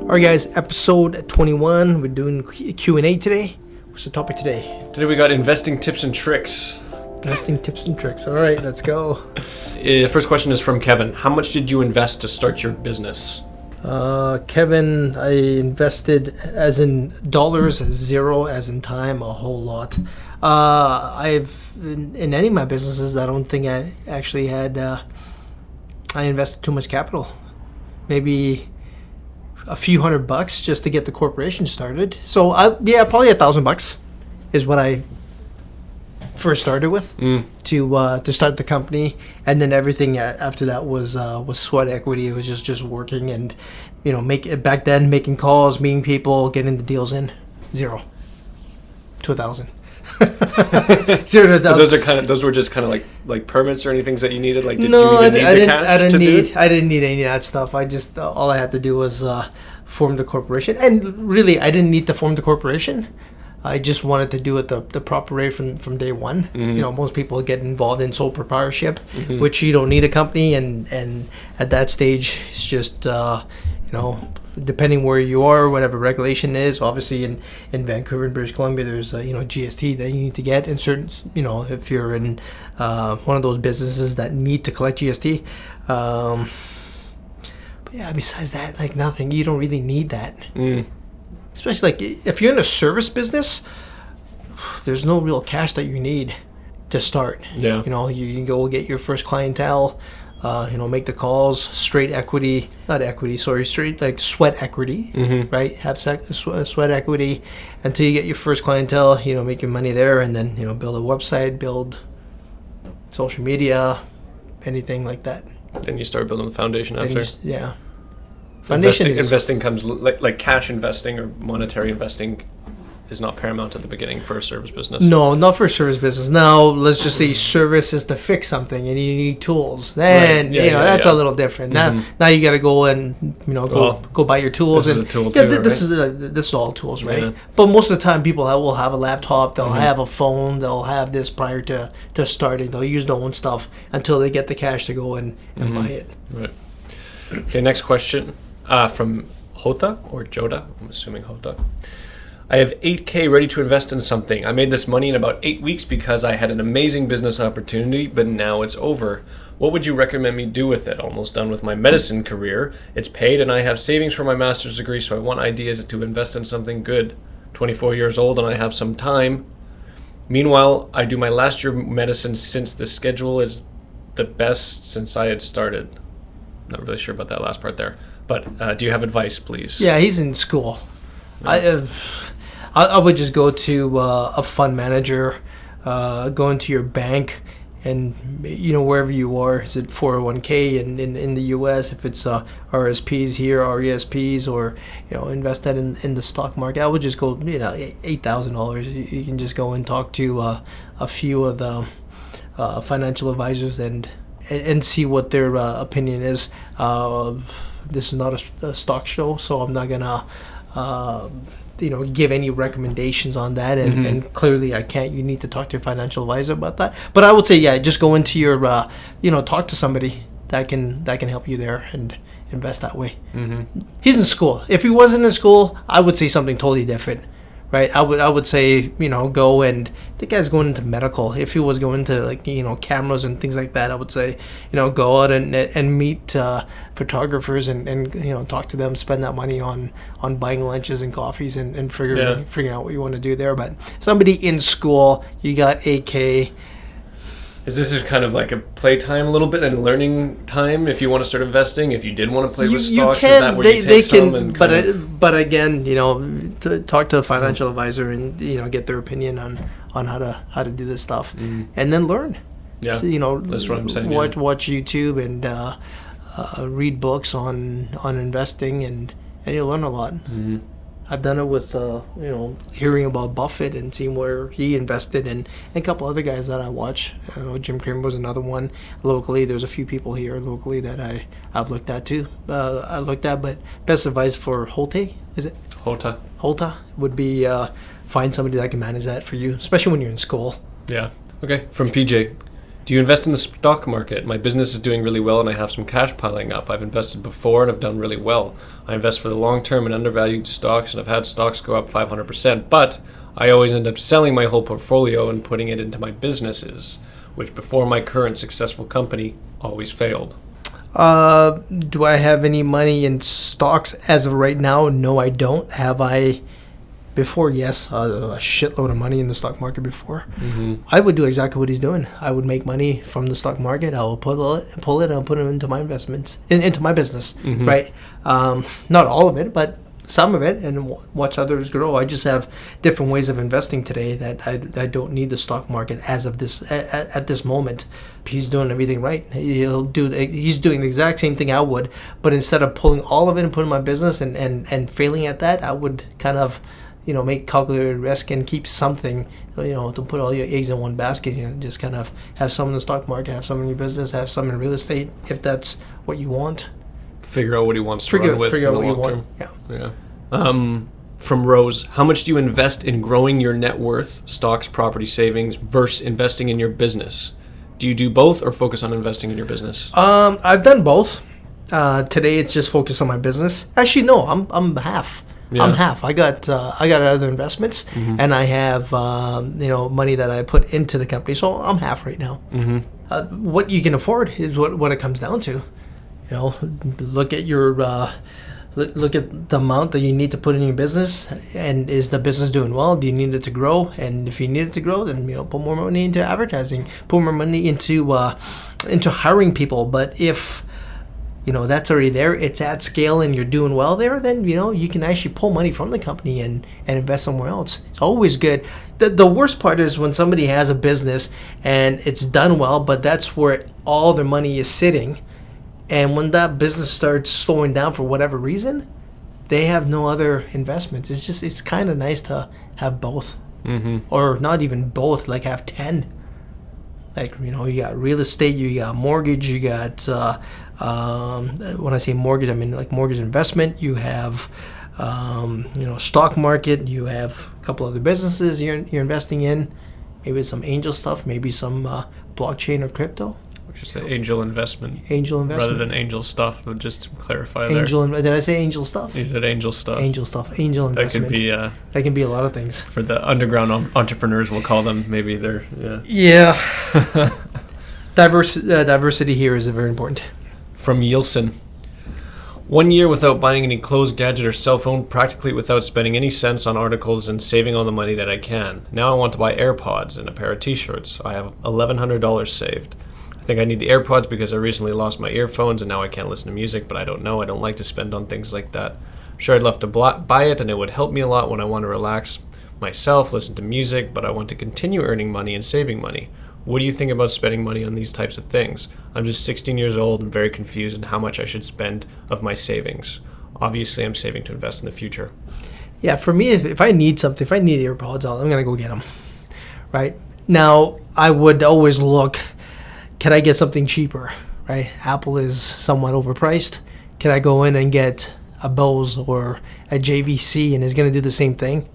All right, guys, episode 21. We're doing Q&A today. What's the topic today? Today we got investing tips and tricks. Investing tips and tricks. All right, let's go. First question is from Kevin. How much did you invest to start your business? Kevin, I invested as in dollars, zero as in time, a whole lot. I've in any of my businesses, I don't think I actually had. I invested too much capital. Maybe a few $100 just to get the corporation started. So probably $1,000 is what I first started with to start the company, and then everything after that was sweat equity. It was just working and back then making calls, meeting people, getting the deals in. 0 to 1,000. 0 to 1,000. Those were just kind of like permits or anything that you needed. Like, did no, you even need the cash I didn't do need. it? I didn't need any of that stuff. I just all I had to do was form the corporation, and really I didn't need to form the corporation. I just wanted to do it the proper way from day one. Mm-hmm. Most people get involved in sole proprietorship, which you don't need a company, and at that stage it's just depending where you are, whatever regulation is. Obviously in Vancouver and British Columbia, there's GST that you need to get in certain, if you're in one of those businesses that need to collect GST. But yeah, besides that, like nothing. You don't really need that. Especially like if you're in a service business, there's no real cash that you need to start. Yeah. You can go get your first clientele, make the calls, straight equity, straight like sweat equity, right? Have sweat equity until you get your first clientele, make your money there, and then, build a website, build social media, anything like that. Then you start building the foundation after. Yeah. Investing comes like cash investing or monetary investing is not paramount at the beginning for a service business. No, not for a service business. Now, let's just say service is to fix something and you need tools. Then, that's a little different. Now you got to go and, go buy your tools. This and is a tool too, this is all tools, right? Yeah. But most of the time, people will have a laptop, they'll have a phone, they'll have this prior to starting. They'll use their own stuff until they get the cash to go and buy it. Right. Okay, next question from Hota or Joda. I'm assuming Hota. I have $8,000 ready to invest in something. I made this money in about 8 weeks because I had an amazing business opportunity, but now it's over. What would you recommend me do with it? Almost done with my medicine career. It's paid and I have savings for my master's degree, so I want ideas to invest in something good. 24 years old and I have some time. Meanwhile, I do my last year of medicine since the schedule is the best since I had started. Not really sure about that last part there. But do you have advice, please? Yeah, he's in school. Yeah. I would just go to a fund manager, go into your bank, and wherever you are, is it 401k in the U.S. if it's RSPs here, RESPs, or invest that in the stock market. I would just go $8,000. You can just go and talk to a few of the financial advisors and see what their opinion is. This is not a stock show, so I'm not gonna give any recommendations on that, and clearly I can't. You need to talk to your financial advisor about that. But I would say, just go into your talk to somebody that can help you there and invest that way. He's in school. If he wasn't in school, I would say something totally different, right? I would say go, and the guy's going into medical. If he was going to cameras and things like that, I would say go out and meet photographers and talk to them, spend that money on buying lunches and coffees and figuring out what you want to do there. But somebody in school, you got $8,000. Is this just kind of like a playtime a little bit and learning time if you want to start investing? If you did want to play with stocks, is that where you take some and but again, to talk to the financial advisor and get their opinion on how to do this stuff, and then learn. Yeah, so, that's what I'm saying. Watch YouTube and read books on investing, and you'll learn a lot. I've done it with hearing about Buffett and seeing where he invested, and a couple other guys that I watch. Jim Cramer was another one locally. There's a few people here locally that I've looked at too. But best advice for Holte, is it? Hota would be find somebody that can manage that for you, especially when you're in school. Yeah. Okay. From PJ, Do you invest in the stock market? My business is doing really well and I have some cash piling up. I've invested before and I've done really well. I invest for the long term in undervalued stocks and I've had stocks go up 500%, but I always end up selling my whole portfolio and putting it into my businesses, which before my current successful company always failed. Do I have any money in stocks as of right now? No, I don't. Have I before? Yes, a shitload of money in the stock market before. I would do exactly what he's doing. I would make money from the stock market. I will pull it, I'll put it into my investments, into my business, right? Not all of it, but some of it, and watch others grow. I just have different ways of investing today that I don't need the stock market as of this at this moment. He's doing everything right. He's doing the exact same thing I would, but instead of pulling all of it and putting in my business and failing at that, I would kind of make calculated risk and keep something. Don't put all your eggs in one basket. Just kind of have some in the stock market, have some in your business, have some in real estate if that's what you want. Figure out what he wants to run with in the long term. Yeah. From Rose, how much do you invest in growing your net worth, stocks, property, savings, versus investing in your business? Do you do both or focus on investing in your business? I've done both. Today it's just focused on my business. Actually, no, I'm half. Yeah. I'm half. I got other investments, and I have money that I put into the company. So I'm half right now. What you can afford is what it comes down to. Look at your look at the amount that you need to put in your business, and is the business doing well? Do you need it to grow? And if you need it to grow, then put more money into advertising, put more money into hiring people. But if that's already there, it's at scale, and you're doing well there, then you can actually pull money from the company and invest somewhere else. It's always good. The worst part is when somebody has a business and it's done well, but that's where all their money is sitting. And when that business starts slowing down for whatever reason, they have no other investments. It's kind of nice to have both, or not even both, like have 10. Like, you got real estate, you got mortgage, you got, when I say mortgage, I mean like mortgage investment. You have, stock market. You have a couple other businesses you're investing in. Maybe some angel stuff, maybe some blockchain or crypto. Just say angel investment. Angel investment. Rather than angel stuff, just to clarify Did I say angel stuff? You said angel stuff. Angel stuff. Angel investment. That can be a lot of things. For the underground entrepreneurs, we'll call them. Maybe they're, Yeah. Diversity here is very important. From Yilson. 1 year without buying any clothes, gadget, or cell phone, practically without spending any cents on articles and saving all the money that I can. Now I want to buy AirPods and a pair of t-shirts. I have $1,100 saved. I think I need the AirPods because I recently lost my earphones and now I can't listen to music, but I don't know. I don't like to spend on things like that. I'm sure I'd love to buy it and it would help me a lot when I want to relax myself, listen to music, but I want to continue earning money and saving money. What do you think about spending money on these types of things? I'm just 16 years old and very confused on how much I should spend of my savings. Obviously, I'm saving to invest in the future. Yeah, for me, if I need something, if I need AirPods, I'm going to go get them. Right? Now, I would always look, can I get something cheaper? Right? Apple is somewhat overpriced. Can I go in and get a Bose or a JVC and it's going to do the same thing?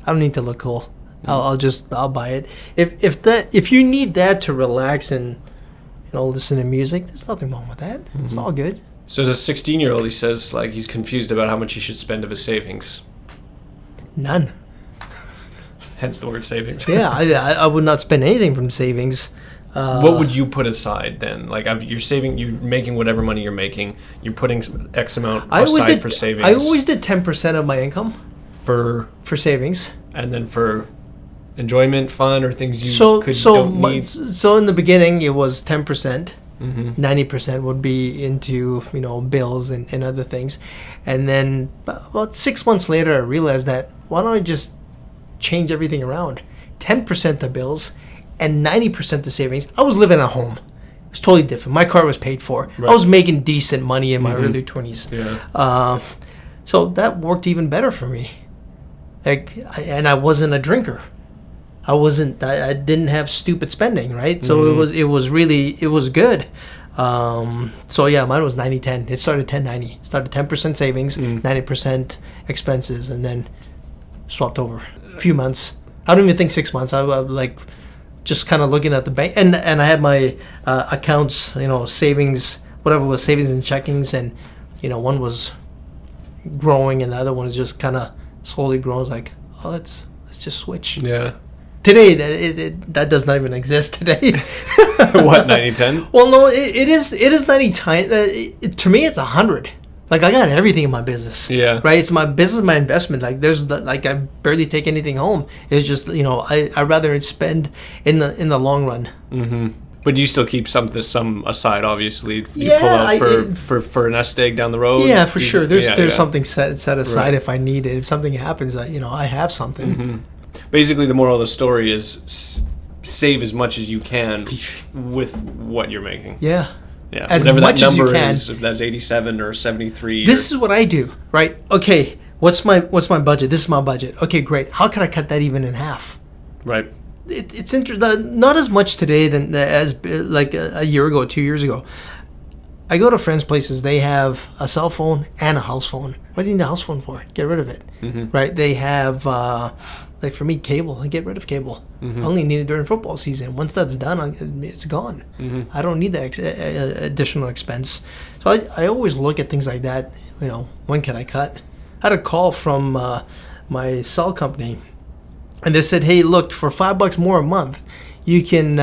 I don't need to look cool. I'll buy it. If you need that to relax and listen to music, there's nothing wrong with that. It's all good. So as a 16-year-old, he says he's confused about how much he should spend of his savings. None. Hence the word savings. Yeah, I would not spend anything from savings. What would you put aside then? You're saving, you're making whatever money you're making. You're putting X amount aside for savings. I always did 10% of my income for savings, and then for enjoyment, fun, or things you don't need. So in the beginning, it was 10%. 90% would be into bills and other things, and then about 6 months later, I realized that why don't I just change everything around? 10% to bills and 90% to savings. I was living at home. It was totally different. My car was paid for. Right. I was making decent money in my early 20s. Yeah. So that worked even better for me. And I wasn't a drinker. I didn't have stupid spending, right? So it was good. So yeah, mine was 90-10. It started 10-90. Started 10% savings, 90% expenses, and then swapped over. A few months. I don't even think 6 months. I just kind of looking at the bank, and I had my accounts, savings, whatever was savings and checkings, and one was growing and the other one is just kind of slowly growing. I was like, oh, let's just switch. Yeah. Today, that does not even exist today. What, 90-10? Well, no, it is 90-10. To me, it's 100. Like, I got everything in my business. Yeah. Right? It's my business, my investment. Like, I barely take anything home. It's just, I rather spend in the long run. Mm-hmm. But you still keep some aside, obviously. You Yeah, pull out for a nest egg down the road. Yeah, for sure. There's yeah. something set aside Right. if I need it. If something happens, I have something. Mm-hmm. Basically, the moral of the story is save as much as you can with what you're making. Yeah. Yeah, As whatever much that as you number can. is, if that's 87 or 73. This is what I do, right? Okay, what's my budget? This is my budget. Okay, great. How can I cut that even in half? Right. It's interesting. Not as much today than as like a year ago, 2 years ago. I go to friends' places. They have a cell phone and a house phone. What do you need a house phone for? Get rid of it, right? They have like for me, cable. I get rid of cable. I only need it during football season. Once that's done, it's gone. I don't need that additional expense. So I always look at things like that. When can I cut? I had a call from my cell company, and they said, "Hey, look, for $5 more a month, you can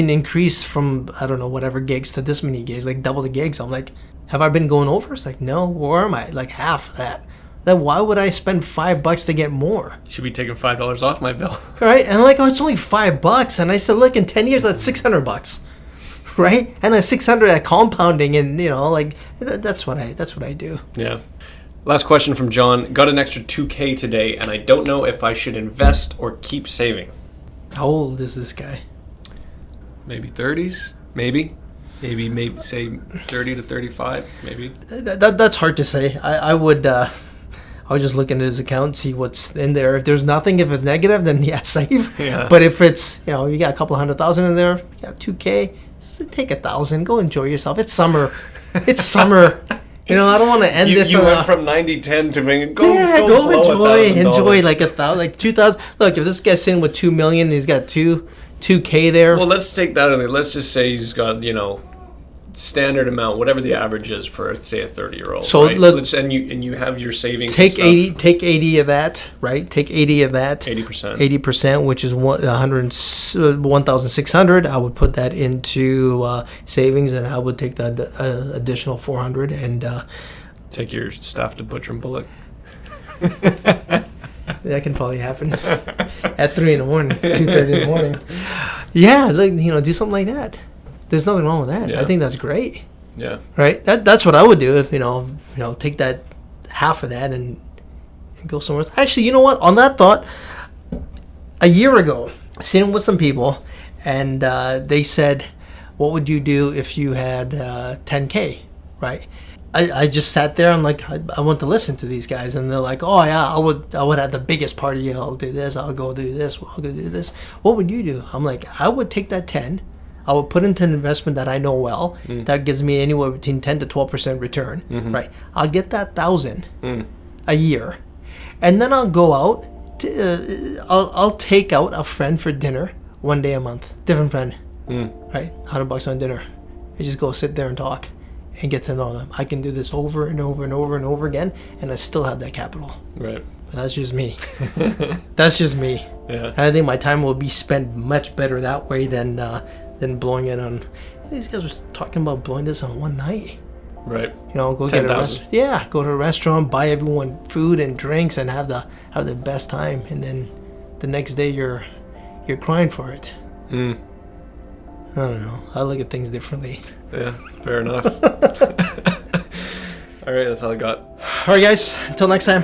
increase from, I don't know, whatever gigs to this many gigs, like double the gigs." I'm like, have I been going over? It's like, no. Where am I? Like half of that. Then why would I spend $5 to get more? Should be taking $5 off my bill. Right? And I'm like, oh, it's only $5. And I said, look, in 10 years, that's $600. Right? And then 600 at compounding, and that's what I do. Yeah. Last question from John. Got an extra $2K today, and I don't know if I should invest or keep saving. How old is this guy? Maybe 30s? Maybe say 30 to 35, maybe. That's hard to say. I would just look into his account, see what's in there. If there's nothing, if it's negative, then yeah, save. Yeah. But if it's, you got a couple $100,000 in there, you got $2K, take $1,000, go enjoy yourself. It's summer. It's summer. I don't want to end this. You went from 90-10 to being go enjoy like $1,000, like $2,000. Look, if this guy's sitting with $2 million, and he's got $2K there. Well, let's take that in there. Let's just say he's got standard amount, whatever the average is for, say, a 30-year-old. So right? and you have your savings. Take 80 of that, right? Take 80 of that. 80%, which is 1,600. I would put that into savings, and I would take that additional 400 and take your staff to Butcher and Bullock. That can probably happen at 3 in the morning, 2:30 in the morning. Yeah, do something like that. There's nothing wrong with that. Yeah. I think that's great. Yeah. Right. That's what I would do if take that half of that and go somewhere else. Actually, you know what? On that thought, a year ago, sitting with some people, and they said, "What would you do if you had $10K?" Right. I just sat there and I want to listen to these guys, and they're like, "Oh yeah, I would have the biggest party. I'll do this. I'll go do this. I'll go do this." What would you do? I'm like, I would take that 10. I would put into an investment that I know well. That gives me anywhere between 10 to 12% return. Right. I'll get that 1,000 a year, and then I'll go out. I'll take out a friend for dinner one day a month, different friend. Right, $100 on dinner. I just go sit there and talk and get to know them. I can do this over and over and over and over again, and I still have that capital. Right. But that's just me. That's just me. Yeah. And I think my time will be spent much better that way than blowing it on. These guys were talking about blowing this on one night. Right. Go get a restaurant. Yeah, go to a restaurant, buy everyone food and drinks, and have the best time. And then the next day you're crying for it. I don't know. I look at things differently. Yeah, fair enough. All right, that's all I got. All right, guys. Until next time.